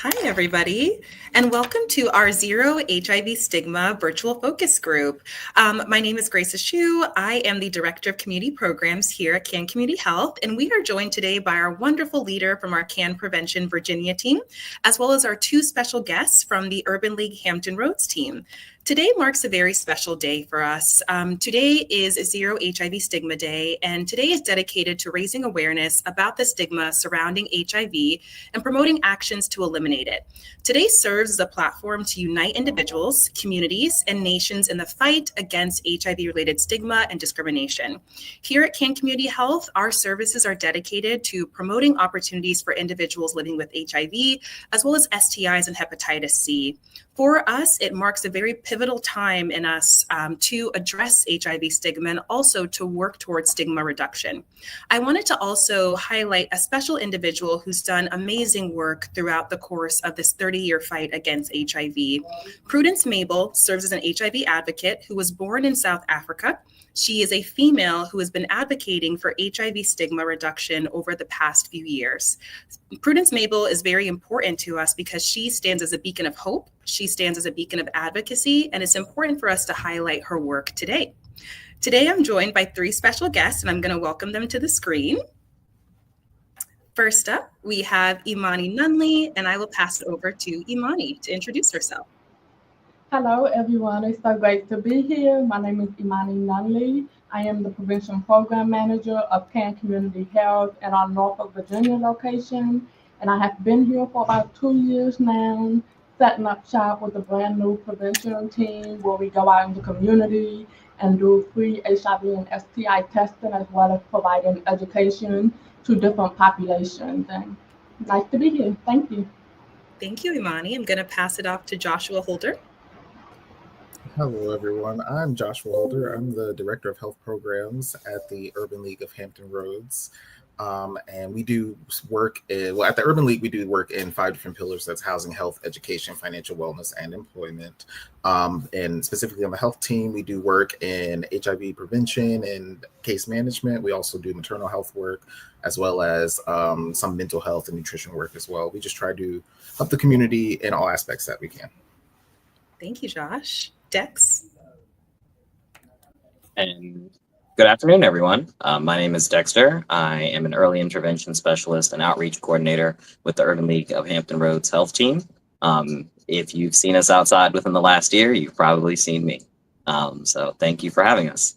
Hi, everybody, and welcome to our Zero HIV Stigma virtual focus group. My name is Grace Ashu. I am the Director of Community Programs here at CAN Community Health, and we are joined today by our wonderful leader from our CAN Prevention Virginia team, as well as our two special guests from the Urban League Hampton Roads team. Today marks a very special day for us. Today is Zero HIV Stigma Day, and today is dedicated to raising awareness about the stigma surrounding HIV and promoting actions to eliminate it. Today serves as a platform to unite individuals, communities, and nations in the fight against HIV-related stigma and discrimination. Here at CAN Community Health, our services are dedicated to promoting opportunities for individuals living with HIV, as well as STIs and hepatitis C. For us, it marks a very pivotal time in us to address HIV stigma and also to work towards stigma reduction. I wanted to also highlight a special individual who's done amazing work throughout the course of this 30-year fight against HIV. Prudence Mabel serves as an HIV advocate who was born in South Africa. She is a female who has been advocating for HIV stigma reduction over the past few years. Prudence Mabel is very important to us because she stands as a beacon of hope. She stands as a beacon of advocacy, and it's important for us to highlight her work today. Today, I'm joined by three special guests, and I'm going to welcome them to the screen. First up, we have Imani Nunley, and I will pass it over to Imani to introduce herself. Hello, everyone. It's so great to be here. My name is Imani Nunley. I am the Prevention Program Manager of CAN Community Health at our Norfolk, Virginia location. And I have been here for about 2 years now, setting up shop with a brand new prevention team where we go out in the community and do free HIV and STI testing, as well as providing education to different populations. And nice to be here. Thank you. Thank you, Imani. I'm going to pass it off to Joshua Holder. Hello, everyone. I'm Joshua Holder. I'm the Director of Health Programs at the Urban League of Hampton Roads. And we do work, at the Urban League, we do work in 5 different pillars. That's housing, health, education, financial wellness, and employment. And specifically on the health team, we do work in HIV prevention and case management. We also do maternal health work, as well as some mental health and nutrition work as well. We just try to help the community in all aspects that we can. Thank you, Josh. Dex. And good afternoon, everyone. My name is Dexter. I am an early intervention specialist and outreach coordinator with the Urban League of Hampton Roads health team. If you've seen us outside within the last year, you've probably seen me. So thank you for having us.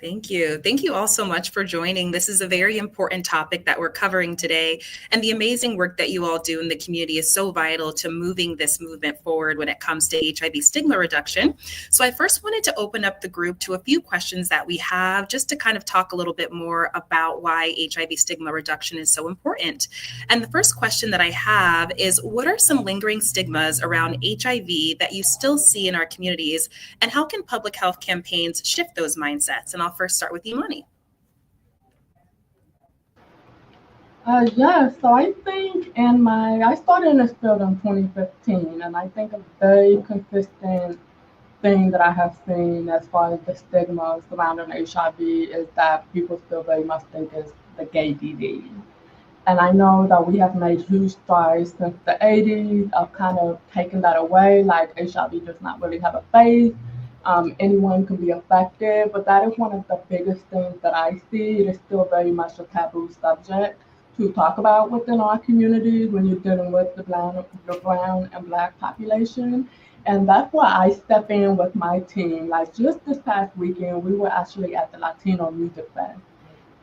Thank you. Thank you all so much for joining. This is a very important topic that we're covering today, and the amazing work that you all do in the community is so vital to moving this movement forward when it comes to HIV stigma reduction. So I first wanted to open up the group to a few questions that we have just to kind of talk a little bit more about why HIV stigma reduction is so important. And the first question that I have is, what are some lingering stigmas around HIV that you still see in our communities, and how can public health campaigns shift those mindsets? And I'll first start with Imani. So I think I started in this field in 2015, and I think a very consistent thing that I have seen as far as the stigma surrounding HIV is that people still very much think it's the gay disease. And I know that we have made huge strides since the 80s of kind of taking that away, like HIV does not really have a face. Anyone can be affected, but that is one of the biggest things that I see. It is still very much a taboo subject to talk about within our communities when you're dealing with the brown and Black population. And that's why I step in with my team. Like just this past weekend, we were actually at the Latino Music Fest,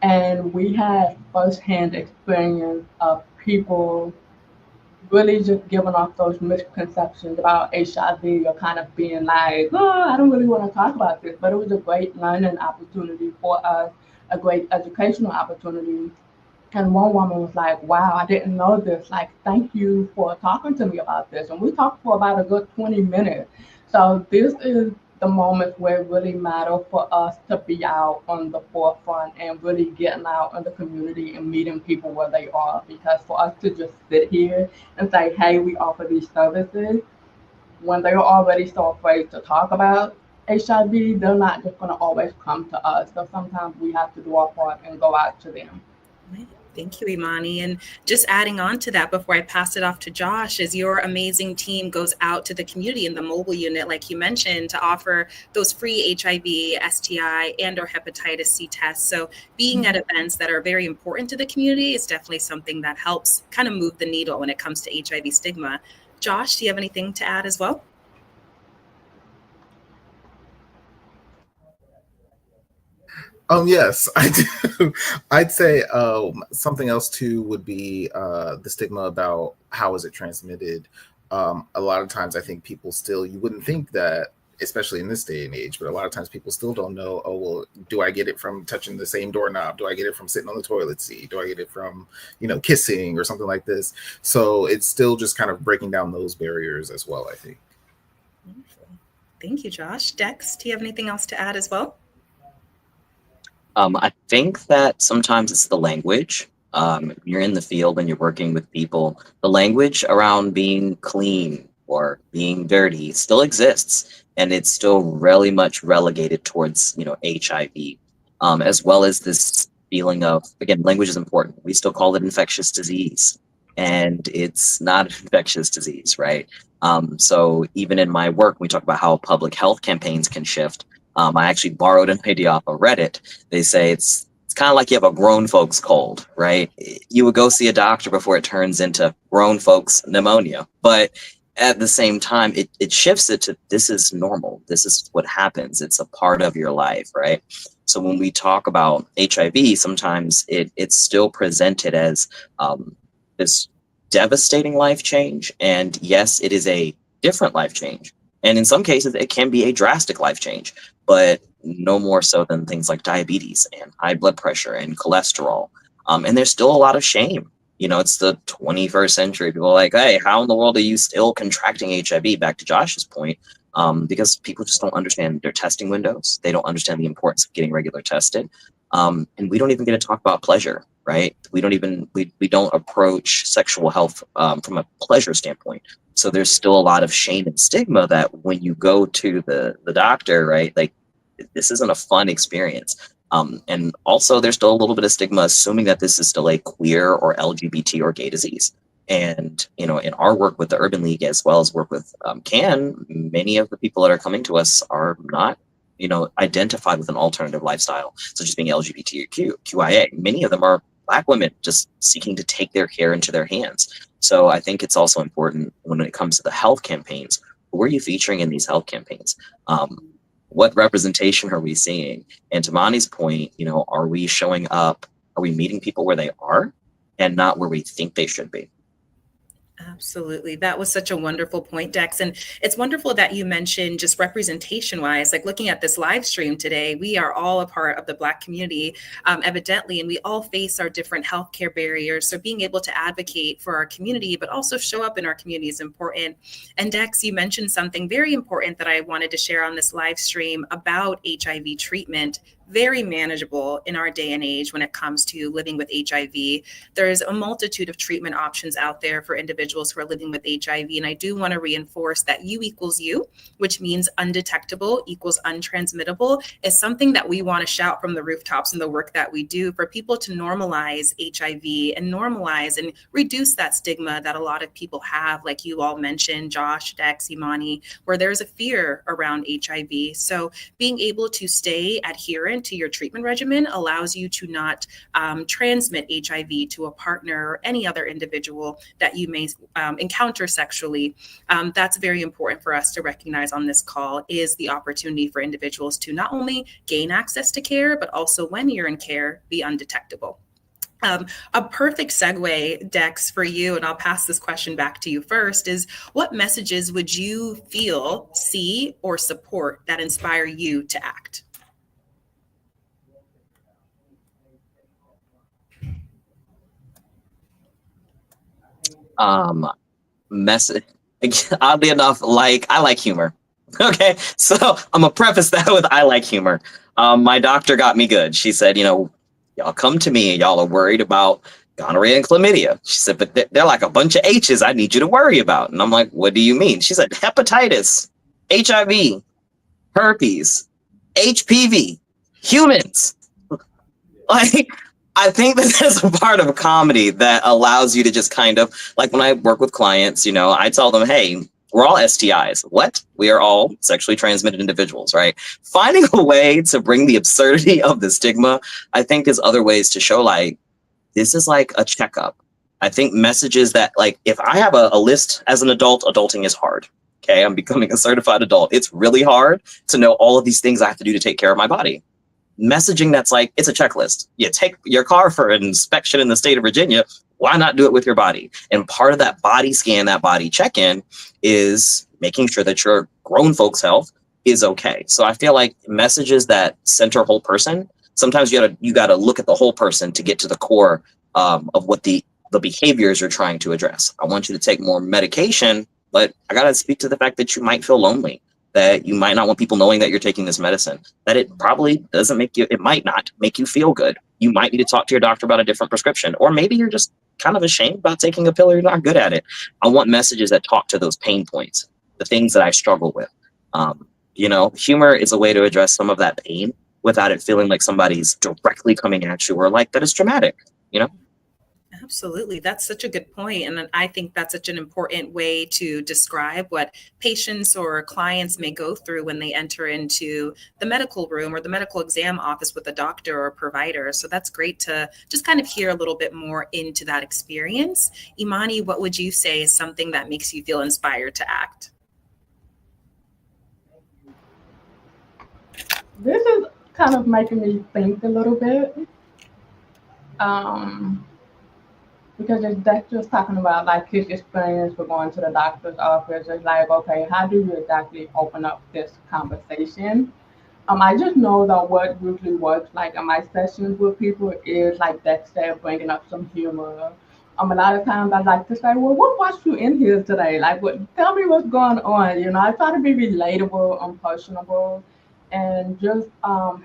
and we had firsthand experience of people really just giving off those misconceptions about HIV or kind of being like, oh, I don't really want to talk about this. But it was a great learning opportunity for us, a great educational opportunity. And one woman was like, wow, I didn't know this. Like, thank you for talking to me about this. And we talked for about a good 20 minutes. So this is the moments where it really matters for us to be out on the forefront and really getting out in the community and meeting people where they are. Because for us to just sit here and say, hey, we offer these services, when they're already so afraid to talk about HIV, they're not just going to always come to us. So sometimes we have to do our part and go out to them. Right. Thank you, Imani. And just adding on to that before I pass it off to Josh, as your amazing team goes out to the community in the mobile unit, like you mentioned, to offer those free HIV, STI, and or hepatitis C tests. So being at events that are very important to the community is definitely something that helps kind of move the needle when it comes to HIV stigma. Josh, do you have anything to add as well? Yes, I do. I'd say something else too would be the stigma about how is it transmitted. A lot of times, I think people still, you wouldn't think that, especially in this day and age, but a lot of times people still don't know, oh, well, do I get it from touching the same doorknob? Do I get it from sitting on the toilet seat? Do I get it from, kissing or something like this? So it's still just kind of breaking down those barriers as well, I think. Wonderful. Thank you, Josh. Dex, do you have anything else to add as well? I think that sometimes it's the language. You're in the field and you're working with people. The language around being clean or being dirty still exists, and it's still really much relegated towards HIV, as well as this feeling of, again, language is important. We still call it infectious disease, and it's not an infectious disease, right? So even in my work, we talk about how public health campaigns can shift. I actually borrowed an idea off of Reddit. They say it's kind of like you have a grown folks cold, right? You would go see a doctor before it turns into grown folks pneumonia. But at the same time, it shifts it to this is normal. This is what happens. It's a part of your life, right? So when we talk about HIV, sometimes it's still presented as this devastating life change. And yes, it is a different life change. And in some cases, it can be a drastic life change, but no more so than things like diabetes and high blood pressure and cholesterol. And there's still a lot of shame. It's the 21st century. People are like, hey, how in the world are you still contracting HIV? Back to Josh's point, because people just don't understand their testing windows. They don't understand the importance of getting regular tested. And we don't even get to talk about pleasure, right? We don't approach sexual health from a pleasure standpoint. So there's still a lot of shame and stigma that when you go to the doctor, right, like this isn't a fun experience. And also there's still a little bit of stigma assuming that this is still a queer or LGBT or gay disease. And, in our work with the Urban League, as well as work with CAN, many of the people that are coming to us are not, identified with an alternative lifestyle, such as being LGBTQIA. Many of them are Black women just seeking to take their care into their hands. So I think it's also important when it comes to the health campaigns, who are you featuring in these health campaigns? What representation are we seeing? And to Mani's point, are we showing up? Are we meeting people where they are and not where we think they should be? Absolutely. That was such a wonderful point, Dex. And it's wonderful that you mentioned just representation wise, like looking at this live stream today, we are all a part of the Black community, evidently, and we all face our different healthcare barriers. So being able to advocate for our community, but also show up in our community is important. And Dex, you mentioned something very important that I wanted to share on this live stream about HIV treatment. Very manageable in our day and age when it comes to living with HIV. There's a multitude of treatment options out there for individuals who are living with HIV. And I do want to reinforce that U equals U, which means undetectable equals untransmittable, is something that we want to shout from the rooftops in the work that we do for people to normalize HIV and normalize and reduce that stigma that a lot of people have, like you all mentioned, Josh, Dex, Imani, where there's a fear around HIV. So being able to stay adherent to your treatment regimen allows you to not transmit HIV to a partner or any other individual that you may encounter sexually. That's very important for us to recognize on this call, is the opportunity for individuals to not only gain access to care, but also when you're in care, be undetectable. A perfect segue, Dex, for you, and I'll pass this question back to you first, is what messages would you feel, see, or support that inspire you to act? Message. Oddly enough, I like humor. Okay, so I'm gonna preface that with I like humor. My doctor got me good. She said, y'all come to me and y'all are worried about gonorrhea and chlamydia. She said, but they're like a bunch of H's I need you to worry about. And I'm like, what do you mean? She said, hepatitis, HIV, herpes, HPV, humans. Like, I think that there's a part of comedy that allows you to just kind of, like when I work with clients, I tell them, hey, we're all STIs. What? We are all sexually transmitted individuals, right? Finding a way to bring the absurdity of the stigma, I think, is other ways to show like, this is like a checkup. I think messages that, like, if I have a list as an adult, adulting is hard. Okay, I'm becoming a certified adult. It's really hard to know all of these things I have to do to take care of my body. Messaging that's like, it's a checklist. You take your car for an inspection in the state of Virginia. Why not do it with your body? And part of that body scan, that body check-in, is making sure that your grown folks' health is okay. So I feel like messages that center whole person, sometimes you gotta look at the whole person to get to the core of what the behaviors you're trying to address. I want you to take more medication, but I gotta speak to the fact that you might feel lonely, that you might not want people knowing that you're taking this medicine, that it probably it might not make you feel good. You might need to talk to your doctor about a different prescription, or maybe you're just kind of ashamed about taking a pill or you're not good at it. I want messages that talk to those pain points, the things that I struggle with. Humor is a way to address some of that pain without it feeling like somebody's directly coming at you or like that is traumatic, Absolutely. That's such a good point. And I think that's such an important way to describe what patients or clients may go through when they enter into the medical room or the medical exam office with a doctor or provider. So that's great to just kind of hear a little bit more into that experience. Imani, what would you say is something that makes you feel inspired to act? This is kind of making me think a little bit. Because that's just talking about like his experience with going to the doctor's office. It's like, okay, how do you exactly open up this conversation? I just know that what usually works like in my sessions with people is like Dexter bringing up some humor. A lot of times I like to say, well, what brought you in here today? Like, tell me what's going on. I try to be relatable and personable and just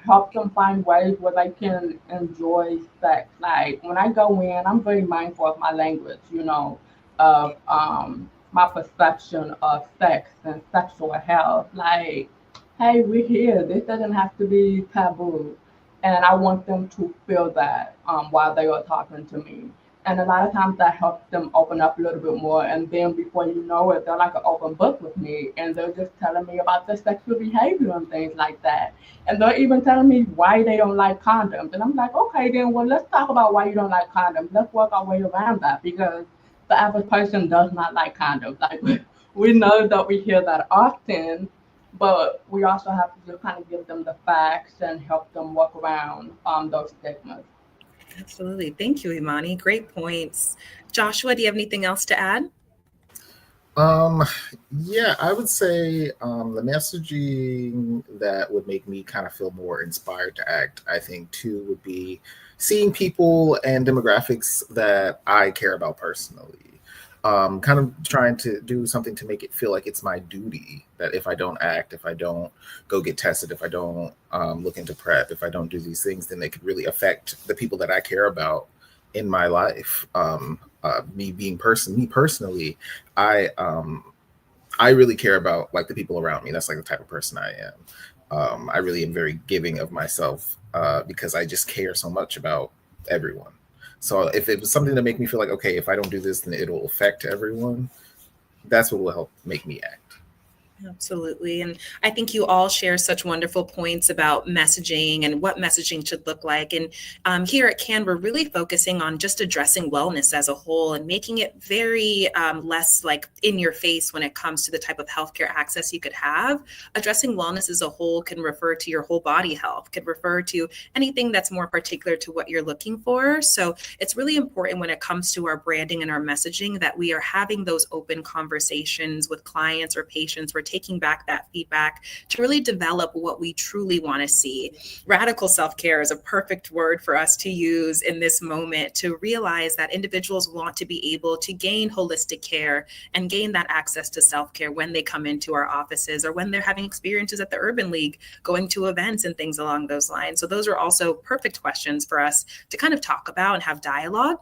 help them find ways where they can enjoy sex. Like when I go in, I'm very mindful of my language, of my perception of sex and sexual health. Like, hey, we're here. This doesn't have to be taboo. And I want them to feel that while they are talking to me. And a lot of times that helps them open up a little bit more. And then before you know it, they're like an open book with me. And they're just telling me about their sexual behavior and things like that. And they're even telling me why they don't like condoms. And I'm like, okay, then, well, let's talk about why you don't like condoms. Let's work our way around that because the average person does not like condoms. Like, we know that we hear that often, but we also have to just kind of give them the facts and help them work around those stigmas. Absolutely. Thank you, Imani. Great points. Joshua, do you have anything else to add? Yeah, I would say the messaging that would make me kind of feel more inspired to act, I think, too, would be seeing people and demographics that I care about personally. Kind of trying to do something to make it feel like it's my duty that if I don't act, if I don't go get tested, if I don't look into PrEP, if I don't do these things, then they could really affect the people that I care about in my life. Me personally, I really care about like the people around me. That's like the type of person I am. I really am very giving of myself because I just care so much about everyone. So if it was something to make me feel like, okay, if I don't do this, then it'll affect everyone, that's what will help make me act. Absolutely. And I think you all share such wonderful points about messaging and what messaging should look like. And here at CAN, we're really focusing on just addressing wellness as a whole and making it very less like in your face when it comes to the type of healthcare access you could have. Addressing wellness as a whole can refer to your whole body health, could refer to anything that's more particular to what you're looking for. So it's really important when it comes to our branding and our messaging that we are having those open conversations with clients or patients. We're taking back that feedback to really develop what we truly want to see. Radical self-care is a perfect word for us to use in this moment to realize that individuals want to be able to gain holistic care and gain that access to self-care when they come into our offices or when they're having experiences at the Urban League, going to events and things along those lines. So those are also perfect questions for us to kind of talk about and have dialogue.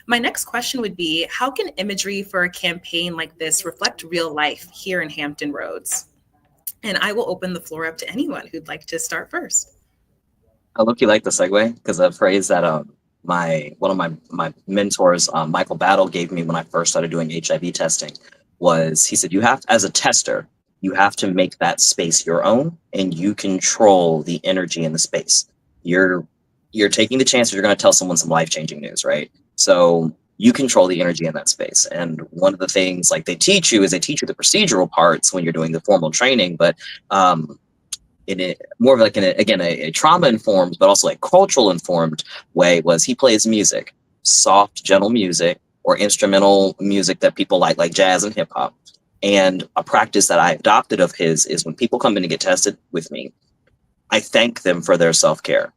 My next question would be, how can imagery for a campaign like this reflect real life here in Hampton Roads? And I will open the floor up to anyone who'd like to start first. I look, you like the segue because a phrase that one of my mentors, Michael Battle, gave me when I first started doing HIV testing was, he said, you have, as a tester, you have to make that space your own, and you control the energy in the space. You're taking the chance that you're going to tell someone some life-changing news, right? So you control the energy in that space. And one of the things like they teach you the procedural parts when you're doing the formal training, but in a more of like a trauma informed, but also like cultural informed way, was he plays music, soft, gentle music, or instrumental music that people like jazz and hip hop. And a practice that I adopted of his is when people come in to get tested with me, I thank them for their self-care.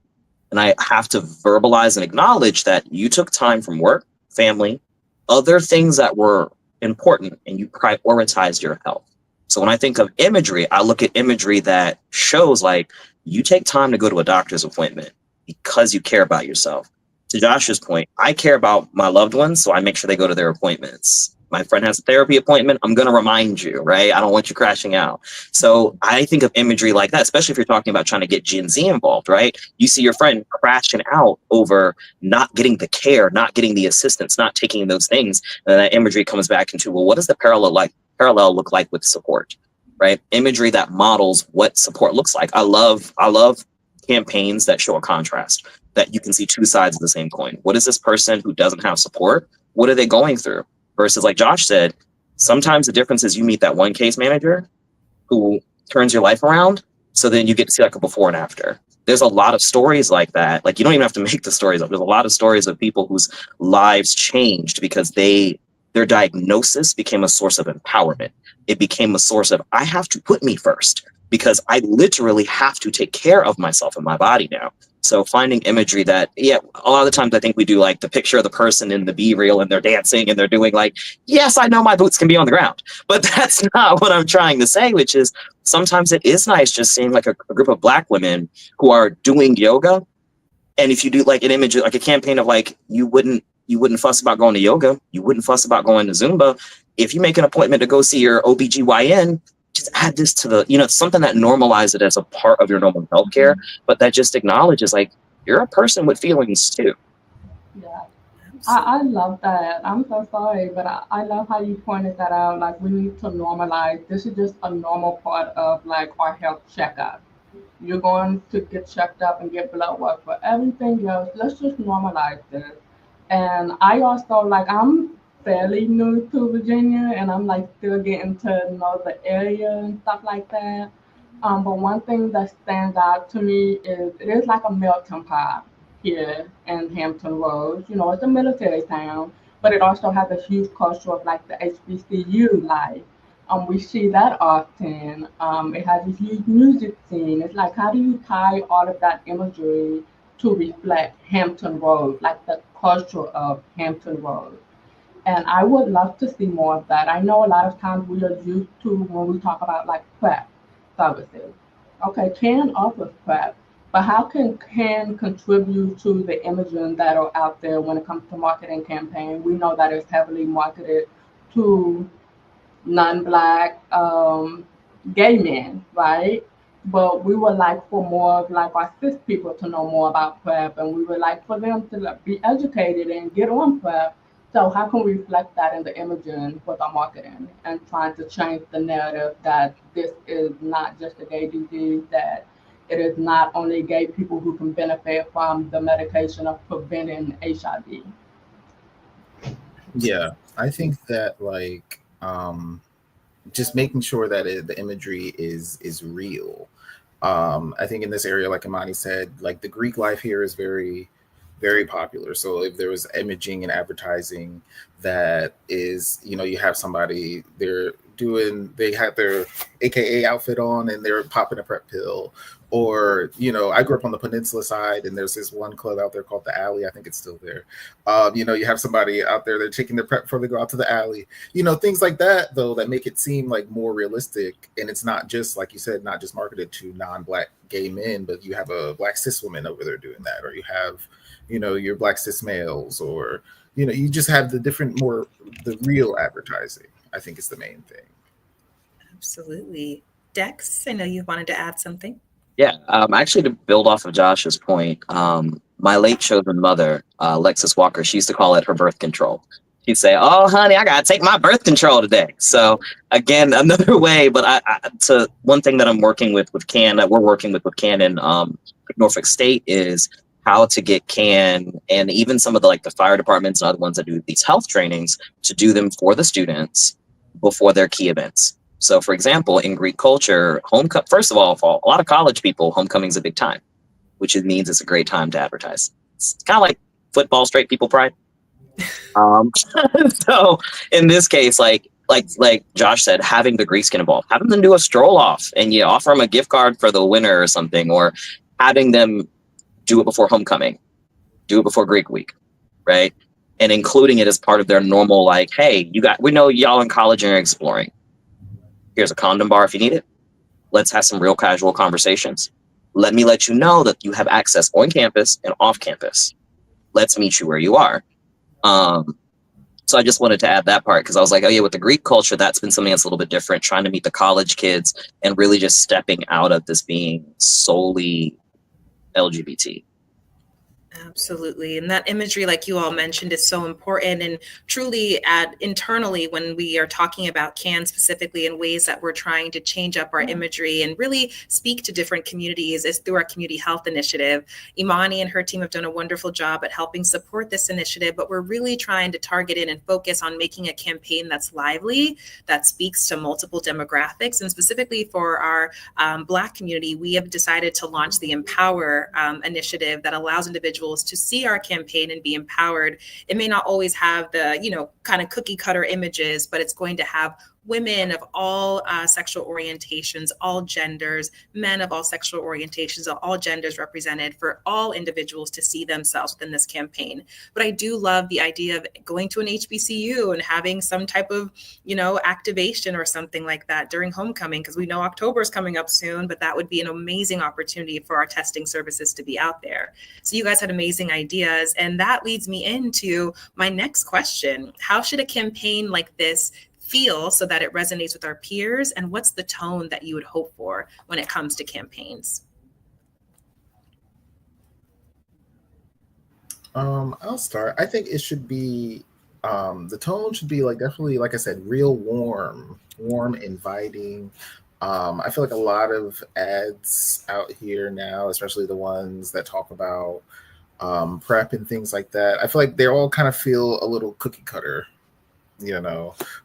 And I have to verbalize and acknowledge that you took time from work, family, other things that were important, and you prioritized your health. So when I think of imagery, I look at imagery that shows like you take time to go to a doctor's appointment because you care about yourself. To Josh's point, I care about my loved ones, so I make sure they go to their appointments. My friend has a therapy appointment, I'm going to remind you, right? I don't want you crashing out. So I think of imagery like that, especially if you're talking about trying to get Gen Z involved, right? You see your friend crashing out over not getting the care, not getting the assistance, not taking those things. And that imagery comes back into, well, what does the parallel look like with support, right? Imagery that models what support looks like. I love campaigns that show a contrast, that you can see two sides of the same coin. What is this person who doesn't have support? What are they going through? Versus, like Josh said, sometimes the difference is you meet that one case manager who turns your life around. So then you get to see like a before and after. There's a lot of stories like that. Like, you don't even have to make the stories up. There's a lot of stories of people whose lives changed because their diagnosis became a source of empowerment. It became a source of, I have to put me first because I literally have to take care of myself and my body now. So finding imagery that, yeah, a lot of the times I think we do like the picture of the person in the B-reel and they're dancing and they're doing like, yes, I know my boots can be on the ground, but that's not what I'm trying to say, which is sometimes it is nice just seeing like a group of Black women who are doing yoga. And if you do like an image, like a campaign of like, you wouldn't fuss about going to yoga. You wouldn't fuss about going to Zumba. If you make an appointment to go see your OBGYN, just add this to the, something that normalizes it as a part of your normal healthcare, but that just acknowledges like you're a person with feelings too. Yeah, I love that. I'm so sorry, but I love how you pointed that out. Like, we need to normalize. This is just a normal part of like our health checkup. You're going to get checked up and get blood work for everything else. Let's just normalize this. And I also, like, I'm fairly new to Virginia and I'm like still getting to know the area and stuff like that. But one thing that stands out to me is it is like a melting pot here in Hampton Roads. It's a military town, but it also has a huge culture of like the HBCU life. We see that often. It has a huge music scene. It's like, how do you tie all of that imagery to reflect Hampton Roads, like the culture of Hampton Roads? And I would love to see more of that. I know a lot of times we are used to when we talk about like PrEP services. Okay, CAN offers PrEP, but how can CAN contribute to the imaging that are out there when it comes to marketing campaign? We know that it's heavily marketed to non-Black gay men, right? But we would like for more of like our cis people to know more about PrEP, and we would like for them to like, be educated and get on PrEP. So how can we reflect that in the imaging with our marketing and trying to change the narrative that this is not just a gay disease, that it is not only gay people who can benefit from the medication of preventing HIV? Yeah, I think that like just making sure that the imagery is real. I think in this area, like Imani said, like the Greek life here is very, very popular. So if there was imaging and advertising that is, you have somebody, they have their AKA outfit on and they're popping a PrEP pill. Or, I grew up on the peninsula side and there's this one club out there called the Alley. I think it's still there. You have somebody out there, they're taking their PrEP before they go out to the alley. Things like that, though, that make it seem like more realistic. And it's not just, like you said, not just marketed to non-Black gay men, but you have a Black cis woman over there doing that. Or you have, your Black cis males, or, you just have the real advertising, I think, is the main thing. Absolutely. Dex, I know you wanted to add something. Yeah, actually, to build off of Josh's point, My late chosen mother, Alexis Walker, she used to call it her birth control. She'd say, "Oh, honey, I gotta take my birth control today." So again, another way. But to one thing that I'm working with CAN, that we're working with CAN in Norfolk State, is how to get CAN and even some of the the fire departments and other ones that do these health trainings to do them for the students before their key events. So, for example, in Greek culture, first of all, for a lot of college people, homecoming is a big time, which means it's a great time to advertise. It's kind of like football, straight people pride. So in this case, like Josh said, having the Greeks get involved, having them do a stroll off and you offer them a gift card for the winner or something, or having them do it before homecoming, do it before Greek week, right? And including it as part of their normal, hey, we know y'all in college and you're exploring. Here's a condom bar if you need it. Let's have some real casual conversations. Let me let you know that you have access on campus and off campus. Let's meet you where you are. So I just wanted to add that part because I was like, oh yeah, with the Greek culture, that's been something that's a little bit different, trying to meet the college kids and really just stepping out of this being solely LGBT. Absolutely. And that imagery, like you all mentioned, is so important. And truly internally, when we are talking about CAN specifically in ways that we're trying to change up our imagery and really speak to different communities is through our community health initiative. Imani and her team have done a wonderful job at helping support this initiative, but we're really trying to target in and focus on making a campaign that's lively, that speaks to multiple demographics. And specifically for our Black community, we have decided to launch the Empower initiative that allows individuals to see our campaign and be empowered. It may not always have the, kind of cookie cutter images, but it's going to have women of all sexual orientations, all genders, men of all sexual orientations, all genders represented, for all individuals to see themselves within this campaign. But I do love the idea of going to an HBCU and having some type of, activation or something like that during homecoming, because we know October is coming up soon, but that would be an amazing opportunity for our testing services to be out there. So you guys had amazing ideas. And that leads me into my next question. How should a campaign like this feel so that it resonates with our peers? And what's the tone that you would hope for when it comes to campaigns? I'll start. I think it should be, the tone should be definitely, like I said, real warm, inviting. I feel like a lot of ads out here now, especially the ones that talk about prep and things like that, I feel like they all kind of feel a little cookie cutter,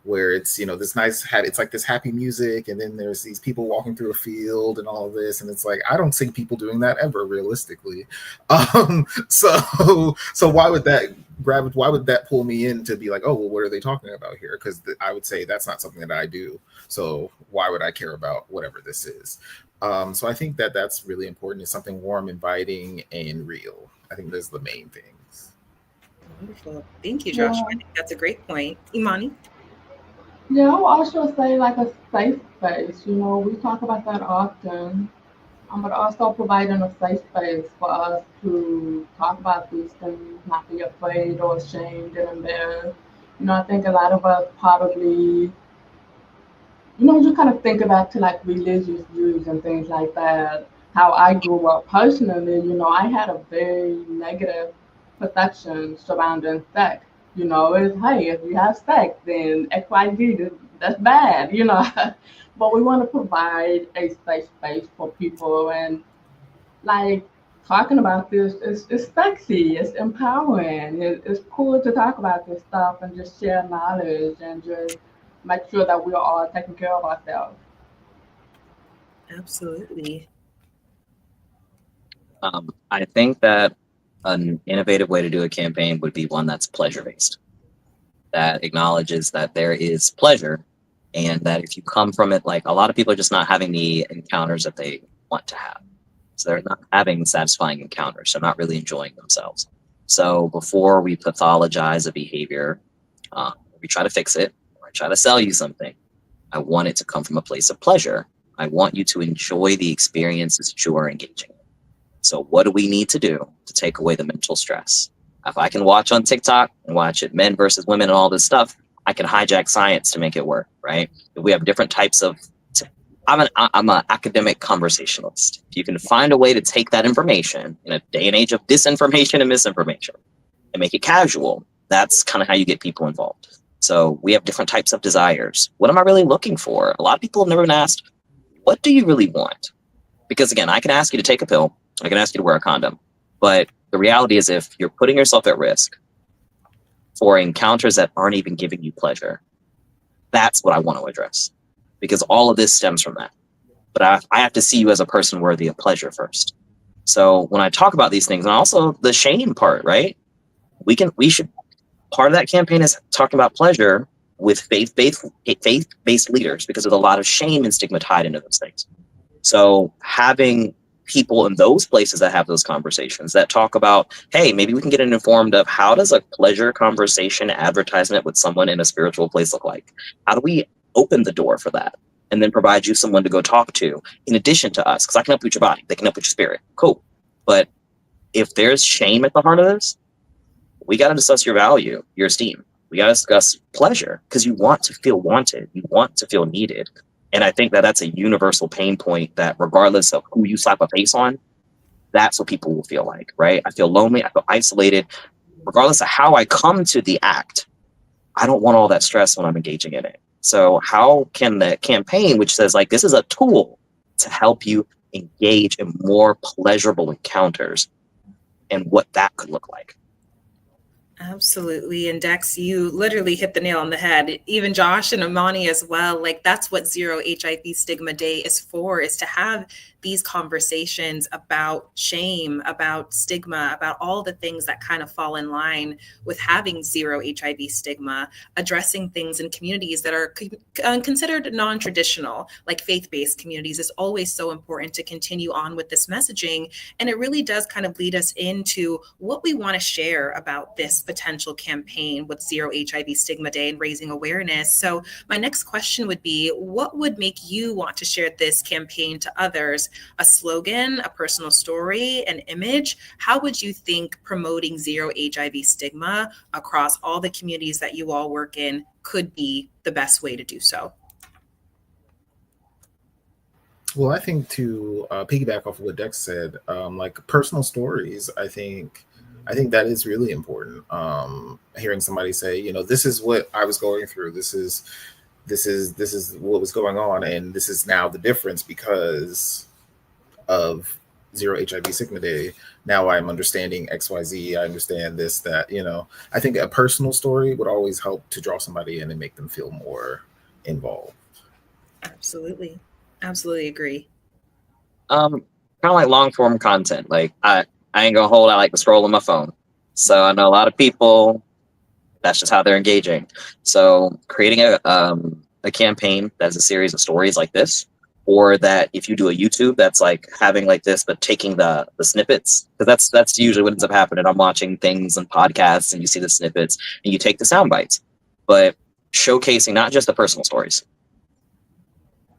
where it's, this nice it's like this happy music, and then there's these people walking through a field and all of this, and it's like, I don't see people doing that ever realistically. So why would that pull me in to be like, oh, well, what are they talking about here? Because I would say that's not something that I do. So why would I care about whatever this is? So I think that that's really important. It's something warm, inviting, and real. I think those are the main things. Wonderful. Thank you, Joshua. I think that's a great point. Imani? Yeah, I would also say a safe space. We talk about that often, but also providing a safe space for us to talk about these things, not be afraid or ashamed and embarrassed. I think a lot of us probably, you kind of think about to religious views and things like that. How I grew up personally, I had a very negative perception surrounding sex. It's, hey, if you have sex, then XYZ, that's bad, But we want to provide a safe space for people, and talking about this is sexy, it's empowering, it's cool to talk about this stuff and just share knowledge and just make sure that we're all taking care of ourselves. Absolutely. I think that an innovative way to do a campaign would be one that's pleasure-based, that acknowledges that there is pleasure, and that if you come from it, a lot of people are just not having the encounters that they want to have. So they're not having satisfying encounters. They're not really enjoying themselves. So before we pathologize a behavior, we try to fix it, or I try to sell you something, I want it to come from a place of pleasure. I want you to enjoy the experiences that you are engaging in. So what do we need to do to take away the mental stress? If I can watch on TikTok and watch it, men versus women and all this stuff, I can hijack science to make it work, right? If we have different types of I'm an academic conversationalist. If you can find a way to take that information in a day and age of disinformation and misinformation and make it casual, that's kind of how you get people involved. So we have different types of desires. What am I really looking for? A lot of people have never been asked, what do you really want? Because again, I can ask you to take a pill, I can ask you to wear a condom, but the reality is if you're putting yourself at risk for encounters that aren't even giving you pleasure, that's what I want to address, because all of this stems from that. But I have to see you as a person worthy of pleasure first. So when I talk about these things, and also the shame part, right? We should, part of that campaign is talking about pleasure with faith-based leaders, because there's a lot of shame and stigma tied into those things. So having people in those places that have those conversations that talk about, hey, maybe we can get an informed of how does a pleasure conversation advertisement with someone in a spiritual place look like? How do we open the door for that? And then provide you someone to go talk to in addition to us, because I can help you with your body, they can help with your spirit. Cool. But if there's shame at the heart of this, we got to discuss your value, your esteem. We got to discuss pleasure, because you want to feel wanted. You want to feel needed. And I think that that's a universal pain point that regardless of who you slap a face on, that's what people will feel like, right? I feel lonely. I feel isolated. Regardless of how I come to the act, I don't want all that stress when I'm engaging in it. So how can the campaign, which says like, this is a tool to help you engage in more pleasurable encounters, and what that could look like? Absolutely. And Dex, you literally hit the nail on the head. Even Josh and Amani as well. Like that's what Zero HIV Stigma Day is for, is to have these conversations about shame, about stigma, about all the things that kind of fall in line with having zero HIV stigma, addressing things in communities that are considered non-traditional, like faith-based communities. Is always so important to continue on with this messaging. And it really does kind of lead us into what we want to share about this potential campaign with Zero HIV Stigma Day and raising awareness. So my next question would be, what would make you want to share this campaign to others? A slogan, a personal story, an image? How would you think promoting Zero HIV Stigma across all the communities that you all work in could be the best way to do so? Well, I think to piggyback off of what Dex said, like personal stories, I think that is really important. Hearing somebody say, you know, this is what I was going through. This is what was going on, and this is now the difference because of Zero HIV Stigma Day. Now I'm understanding XYZ. I understand this, that, you know. I think a personal story would always help to draw somebody in and make them feel more involved. Absolutely. Absolutely agree. Kind of like long form content. Like I ain't gonna hold. I like to scroll on my phone. So I know a lot of people, that's just how they're engaging. So creating a campaign that's a series of stories like this, or that if you do a YouTube that's like having like this, but taking the snippets, because that's usually what ends up happening. I'm watching things and podcasts and you see the snippets and you take the sound bites, but showcasing not just the personal stories.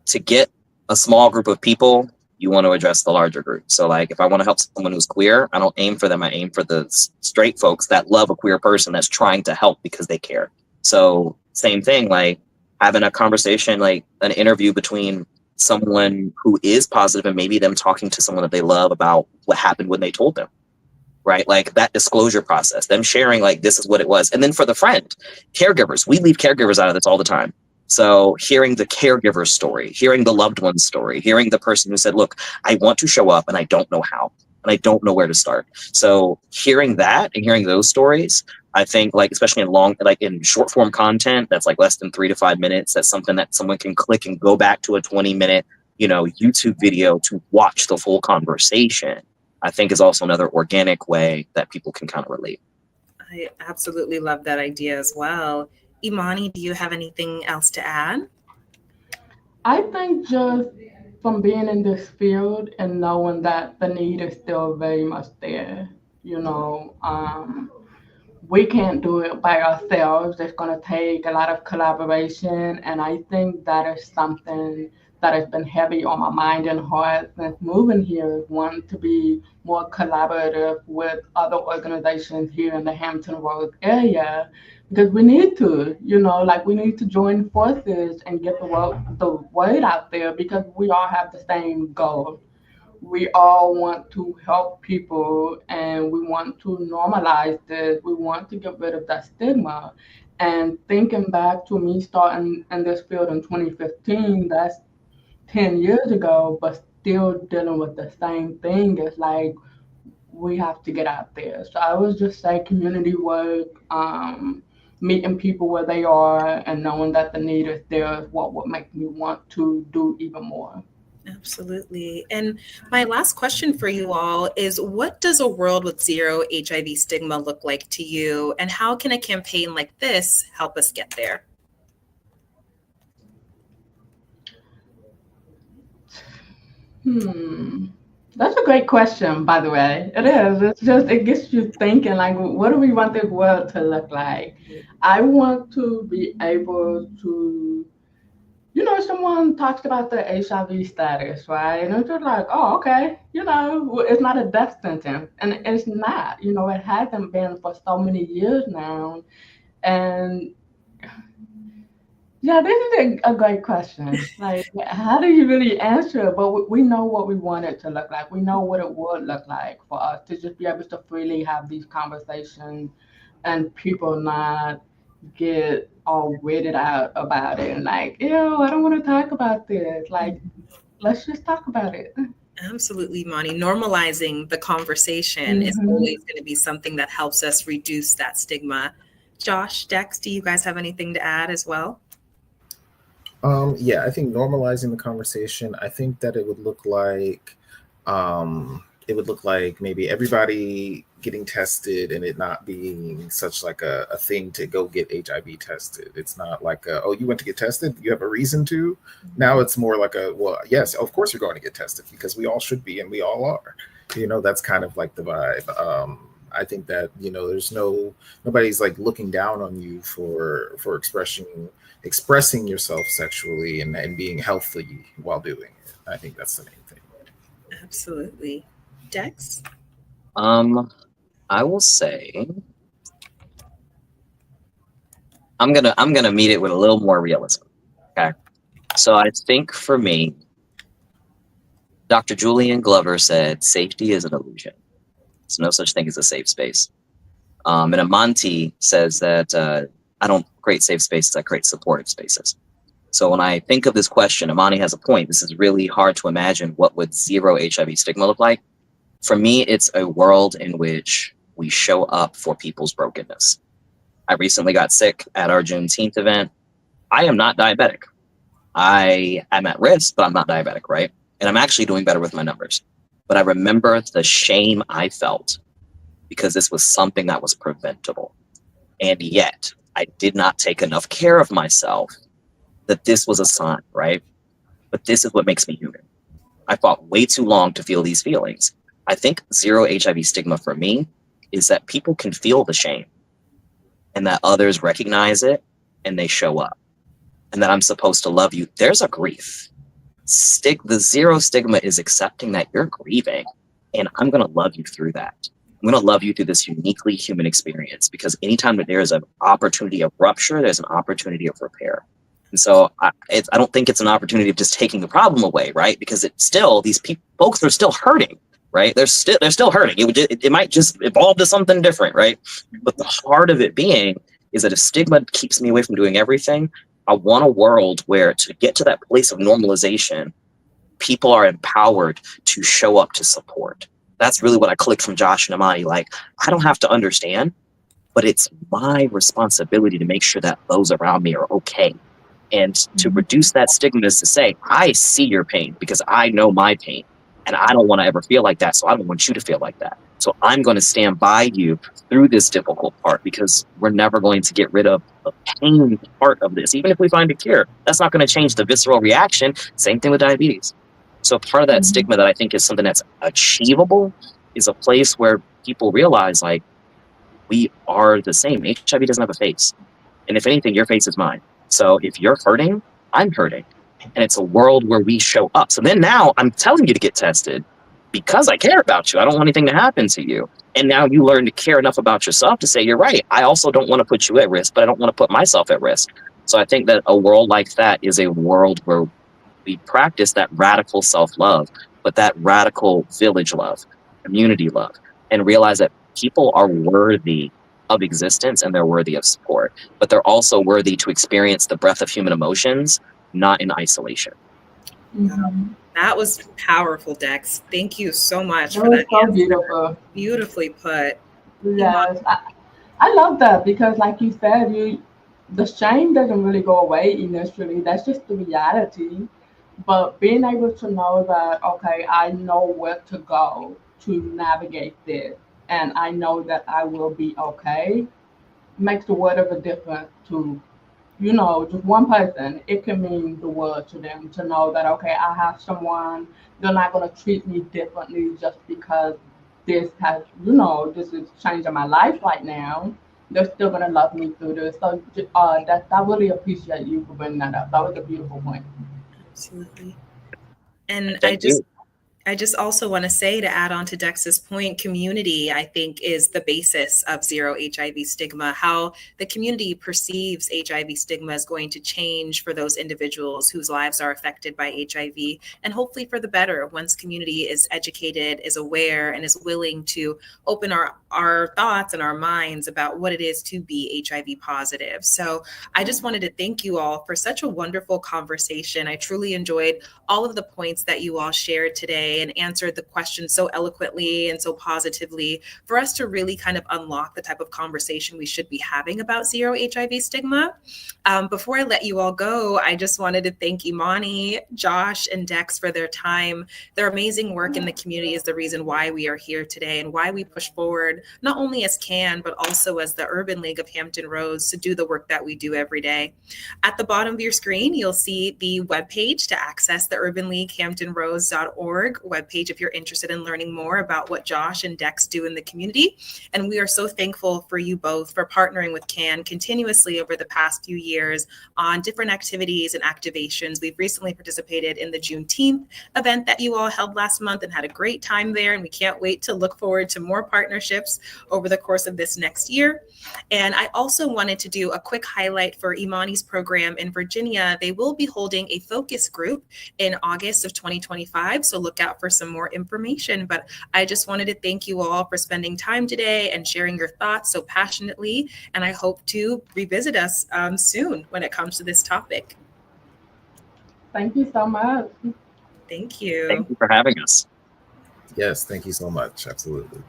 To get a small group of people, you want to address the larger group. So like if I want to help someone who's queer, I don't aim for them. I aim for the straight folks that love a queer person that's trying to help because they care. So same thing, like having a conversation, like an interview between someone who is positive and maybe them talking to someone that they love about what happened when they told them, right? Like that disclosure process, them sharing like this is what it was. And then for the friend, caregivers, we leave caregivers out of this all the time. So hearing the caregiver's story, hearing the loved one's story, hearing the person who said, look, I want to show up and I don't know how, and I don't know where to start. So hearing that and hearing those stories, I think like, especially in in short form content, that's like less than 3 to 5 minutes. That's something that someone can click and go back to a 20-minute, YouTube video to watch the full conversation. I think is also another organic way that people can kind of relate. I absolutely love that idea as well. Imani, do you have anything else to add? I think just from being in this field and knowing that the need is still very much there, we can't do it by ourselves. It's going to take a lot of collaboration. And I think that is something that has been heavy on my mind and heart since moving here is one to be more collaborative with other organizations here in the Hampton Roads area, because we need to, like we need to join forces and get the word out there, because we all have the same goal. We all want to help people, and we want to normalize this. We want to get rid of that stigma. And thinking back to me starting in this field in 2015, that's 10 years ago, but still dealing with the same thing. It's like we have to get out there. So I would just say community work, meeting people where they are and knowing that the need is there is what would make me want to do even more. Absolutely. And my last question for you all is, what does a world with zero HIV stigma look like to you? And how can a campaign like this help us get there? That's a great question, by the way. It is. It gets you thinking, like, what do we want this world to look like? I want to be able to, someone talks about the HIV status, right? And it's just like, oh, okay, it's not a death sentence. And it's not, it hasn't been for so many years now. And yeah, this is a great question. Like, how do you really answer it? But we know what we want it to look like. We know what it would look like for us to just be able to freely have these conversations and people not get all weirded out about it and like, ew, I don't want to talk about this. Like, let's just talk about it. Absolutely, Monty. Normalizing the conversation is always going to be something that helps us reduce that stigma. Josh, Dex, do you guys have anything to add as well? Yeah, I think normalizing the conversation, I think that it would look like maybe everybody getting tested and it not being such like a thing to go get HIV tested. It's not like, oh, you went to get tested, you have a reason to. Now it's more like well, yes, of course you're going to get tested because we all should be and we all are. That's kind of like the vibe. I think that, there's nobody's like looking down on you for expressing yourself sexually and being healthy while doing it. I think that's the main thing. Absolutely. Dex? I will say I'm gonna meet it with a little more realism. Okay. So I think for me, Dr. Julian Glover said safety is an illusion. There's no such thing as a safe space. And Amonte says that I don't create safe spaces, I create supportive spaces. So when I think of this question, Amani has a point. This is really hard to imagine what would zero HIV stigma look like. For me, it's a world in which we show up for people's brokenness. I recently got sick at our Juneteenth event. I am not diabetic. I am at risk, but I'm not diabetic, right? And I'm actually doing better with my numbers. But I remember the shame I felt because this was something that was preventable. And yet I did not take enough care of myself that this was a sign, right? But this is what makes me human. I fought way too long to feel these feelings. I think zero HIV stigma for me is that people can feel the shame and that others recognize it and they show up and that I'm supposed to love you. There's a grief. The zero stigma is accepting that you're grieving and I'm going to love you through that. I'm going to love you through this uniquely human experience because anytime that there is an opportunity of rupture, there's an opportunity of repair. And so I don't think it's an opportunity of just taking the problem away, right? Because it's still, these folks are still hurting, right? They're still hurting. It might just evolve to something different, right? But the heart of it being is that if stigma keeps me away from doing everything, I want a world where to get to that place of normalization, people are empowered to show up to support. That's really what I clicked from Josh and Amani. Like, I don't have to understand, but it's my responsibility to make sure that those around me are okay. And to reduce that stigma is to say, I see your pain because I know my pain and I don't want to ever feel like that. So I don't want you to feel like that. So I'm going to stand by you through this difficult part because we're never going to get rid of the pain part of this. Even if we find a cure, that's not going to change the visceral reaction. Same thing with diabetes. So part of that stigma that I think is something that's achievable is a place where people realize like we are the same. HIV doesn't have a face. And if anything, your face is mine. So if you're hurting, I'm hurting. And it's a world where we show up. So then now I'm telling you to get tested because I care about you. I don't want anything to happen to you. And now you learn to care enough about yourself to say, you're right. I also don't want to put you at risk, but I don't want to put myself at risk. So I think that a world like that is a world where we practice that radical self-love, but that radical village love, community love, and realize that people are worthy of existence and they're worthy of support, but they're also worthy to experience the breadth of human emotions, not in isolation. That was powerful, Dex. Thank you so much for was that. So answer. beautiful. Beautifully put. Yes, I love that because, like you said, the shame doesn't really go away initially. That's just the reality. But being able to know that, okay, I know where to go to navigate this, and I know that I will be okay, makes the world of a difference to, just one person. It can mean the world to them to know that, okay, I have someone, they're not going to treat me differently just because this has, this is changing my life right now. They're still going to love me through this. So I really appreciate you for bringing that up. That was a beautiful point. Absolutely. And Thank you. I just also want to say, to add on to Dex's point, community, I think, is the basis of Zero HIV Stigma. How the community perceives HIV stigma is going to change for those individuals whose lives are affected by HIV, and hopefully for the better once community is educated, is aware, and is willing to open our thoughts and our minds about what it is to be HIV positive. So I just wanted to thank you all for such a wonderful conversation. I truly enjoyed all of the points that you all shared today and answered the questions so eloquently and so positively for us to really kind of unlock the type of conversation we should be having about Zero HIV Stigma. Before I let you all go, I just wanted to thank Imani, Josh, and Dex for their time. Their amazing work in the community is the reason why we are here today and why we push forward, not only as CAN, but also as the Urban League of Hampton Roads, to do the work that we do every day. At the bottom of your screen, you'll see the webpage to access the Urban League HamptonRoads.org webpage if you're interested in learning more about what Josh and Dex do in the community. And we are so thankful for you both for partnering with CAN continuously over the past few years on different activities and activations. We've recently participated in the Juneteenth event that you all held last month and had a great time there. And we can't wait to look forward to more partnerships over the course of this next year. And I also wanted to do a quick highlight for Imani's program in Virginia. They will be holding a focus group in August of 2025. So look out for some more information. But I just wanted to thank you all for spending time today and sharing your thoughts so passionately. And I hope to revisit us soon when it comes to this topic. Thank you so much. Thank you. Thank you for having us. Yes, thank you so much. Absolutely.